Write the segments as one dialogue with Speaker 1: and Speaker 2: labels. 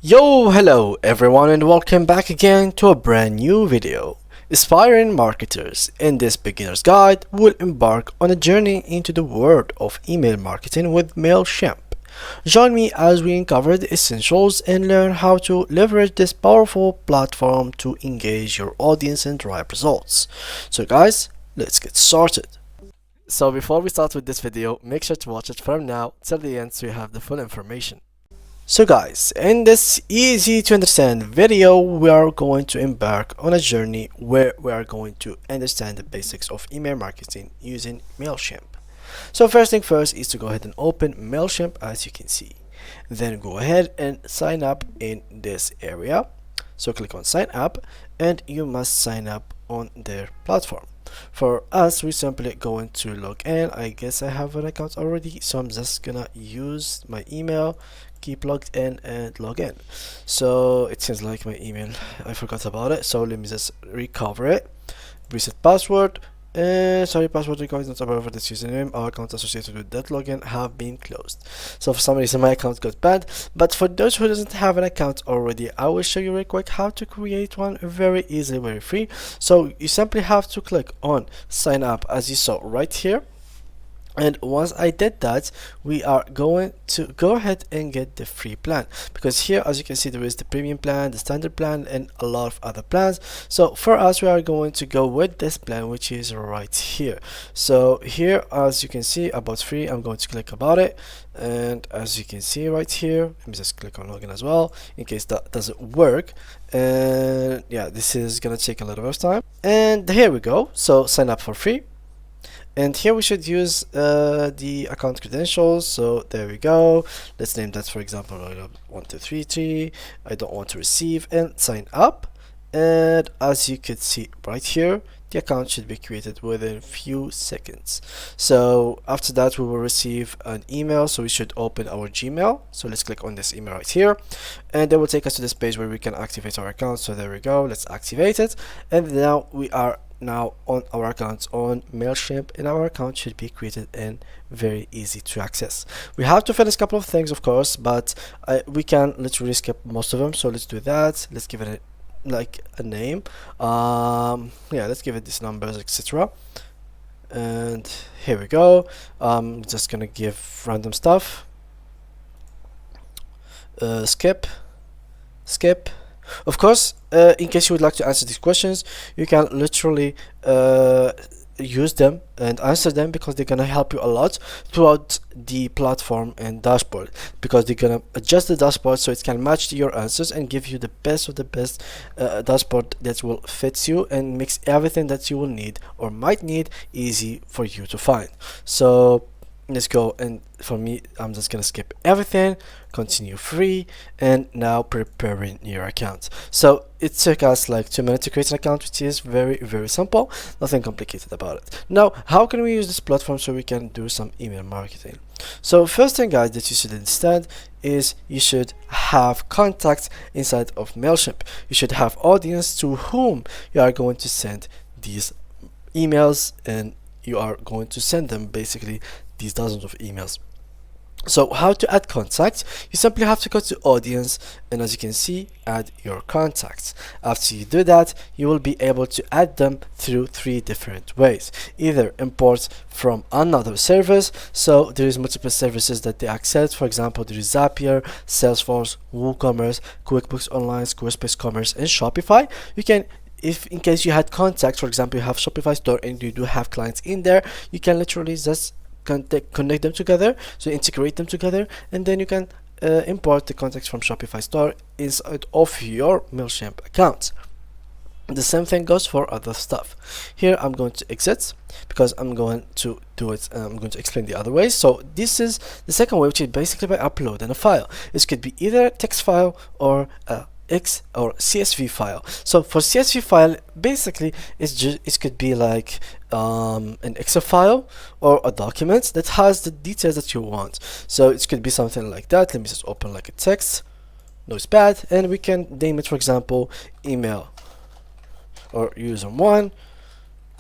Speaker 1: Yo, hello everyone and welcome back again to a brand new video. Aspiring marketers, in this beginner's guide, will embark on a journey into the world of email marketing with MailChimp. Join me as we uncover the essentials and learn how to leverage this powerful platform to engage your audience and drive results. So guys, let's get started. So before we start with this video, make sure to watch it from now till the end so you have the full information. So guys, in this easy to understand video, we are going to embark on a journey where we are going to understand the basics of email marketing using MailChimp. So first thing first is to go ahead and open MailChimp as you can see. Then go ahead and sign up in this area. So click on sign up and you must sign up on their platform. For us, we simply going to log in. I guess I have an account already, so I'm just gonna use my email, keep logged in and log in. So it seems like my email, I forgot about it, so let me just recover it. Reset password. Sorry, password required is not available for this username. Our account associated with that login have been closed. So for some reason my account got banned, but for those who doesn't have an account already, I will show you real quick how to create one very easily, very free. So you simply have to click on sign up as you saw right here. And once I did that, we are going to go ahead and get the free plan, because here as you can see there is the premium plan, the standard plan, and a lot of other plans. So for us, we are going to go with this plan, which is right here. So here as you can see about free, I'm going to click about it, and as you can see right here, let me just click on login as well in case that doesn't work. And yeah, this is gonna take a little bit of time, and here we go. So sign up for free. And here we should use the account credentials. So there we go. Let's name that, for example, 1233. I don't want to receive, and sign up. And as you can see right here, the account should be created within few seconds. So after that, we will receive an email. So we should open our Gmail. So let's click on this email right here, and it will take us to this page where we can activate our account. So there we go. Let's activate it, and now we are on our accounts on MailChimp, and our account should be created and very easy to access. We have to finish a couple of things, of course, but we can literally skip most of them. So let's do that. Let's give it like a name. Yeah, let's give it these numbers, etc. And here we go. Just gonna give random stuff. Skip. Of course, in case you would like to answer these questions, you can literally use them and answer them, because they're gonna help you a lot throughout the platform and dashboard, because they're gonna adjust the dashboard so it can match to your answers and give you the best of the best dashboard that will fit you and makes everything that you will need or might need easy for you to find. So let's go, and for me, I'm just gonna skip everything, continue free, and now preparing your account. So it took us like 2 minutes to create an account, which is very simple, nothing complicated about it. Now, how can we use this platform so we can do some email marketing? So first thing, guys, that you should understand is you should have contacts inside of MailChimp. You should have audience to whom you are going to send these emails, and you are going to send them basically these dozens of emails. So how to add contacts? You simply have to go to audience, and as you can see, add your contacts. After you do that, you will be able to add them through 3 different ways. Either import from another service, so there is multiple services that they accept. For example, there is Zapier, Salesforce, WooCommerce, QuickBooks Online, Squarespace Commerce, and Shopify. You can, if in case you had contacts, for example, you have Shopify store and you do have clients in there, you can literally just connect them together, so integrate them together, and then you can import the contacts from Shopify store inside of your MailChimp account. The same thing goes for other stuff. Here I'm going to exit because I'm going to do it. I'm going to explain the other ways. So this is the second way, which is basically by uploading a file. This could be either a text file or a X or CSV file. So for CSV file, basically it could be like an Excel file or a document that has the details that you want. So it could be something like that. Let me just open like a text, no it's bad, and we can name it, for example, email or user 1.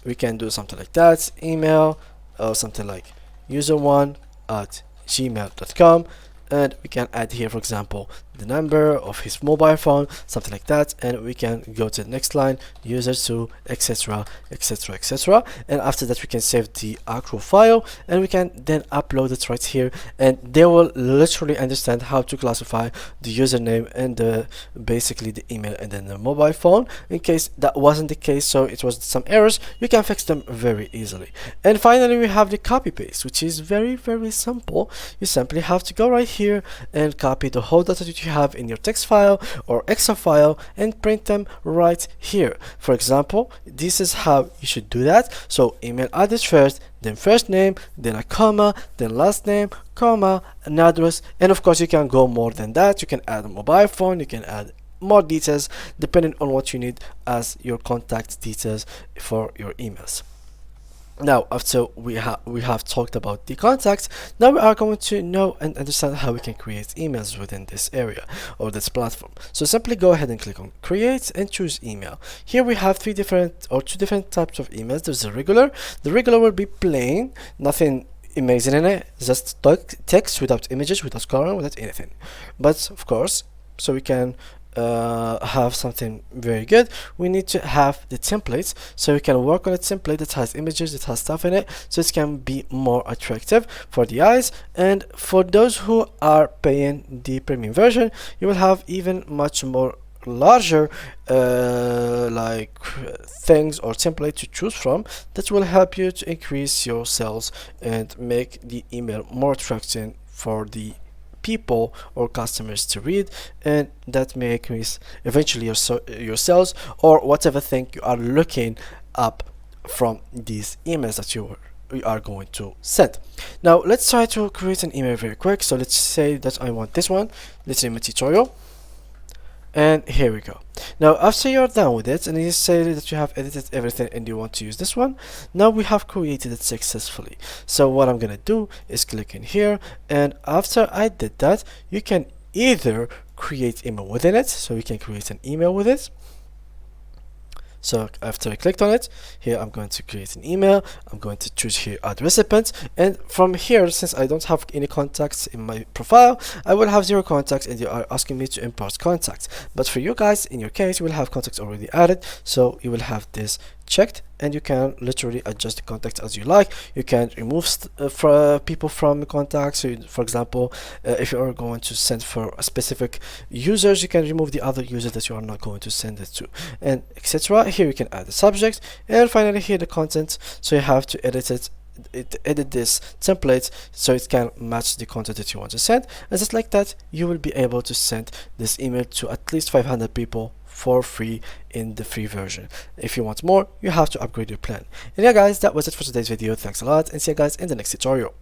Speaker 1: We can do something like that, email, or something like user1 at gmail.com. and we can add here, for example, the number of his mobile phone, something like that, and we can go to the next line, user to etc, etc, etc, and after that we can save the actual file and we can then upload it right here, and they will literally understand how to classify the username and basically the email and then the mobile phone. In case that wasn't the case, so it was some errors, you can fix them very easily. And finally we have the copy paste, which is very simple. You simply have to go right here and copy the whole data that you have in your text file or Excel file and print them right here. For example, this is how you should do that. So email address first, then first name, then a comma, then last name, comma, an address, and of course you can go more than that. You can add a mobile phone, you can add more details depending on what you need as your contact details for your emails. Now, after we have talked about the contacts, now we are going to know and understand how we can create emails within this area or this platform. So simply go ahead and click on create and choose email. Here we have two different types of emails. There's a regular. The regular will be plain, nothing amazing in it, just text without images, without coloring, without anything. But of course, so we can have something very good, we need to have the templates, so we can work on a template that has images, that has stuff in it, so it can be more attractive for the eyes. And for those who are paying the premium version, you will have even much more larger things or template to choose from that will help you to increase your sales and make the email more attractive for the people or customers to read, and that may increase eventually your sales or whatever thing you are looking up from these emails that we are going to send. Now let's try to create an email very quick. So let's say that I want this one. Let's say my tutorial, and here we go. Now after you're done with it and you say that you have edited everything and you want to use this one, now we have created it successfully. So what I'm gonna do is click in here, and after I did that, you can either create email within it, so we can create an email with it. So after I clicked on it, here I'm going to create an email. I'm going to choose here add recipient, and from here, since I don't have any contacts in my profile, I will have 0 contacts, and they are asking me to import contacts. But for you guys, in your case, you will have contacts already added, so you will have this checked, and you can literally adjust the contacts as you like. You can remove people from contacts. So for example, if you are going to send for a specific users, you can remove the other users that you are not going to send it to, and etc. Here you can add the subject, and finally here the content. So you have to edit this template so it can match the content that you want to send, and just like that you will be able to send this email to at least 500 people for free in the free version. If you want more, you have to upgrade your plan. And yeah guys, that was it for today's video. Thanks a lot, and see you guys in the next tutorial.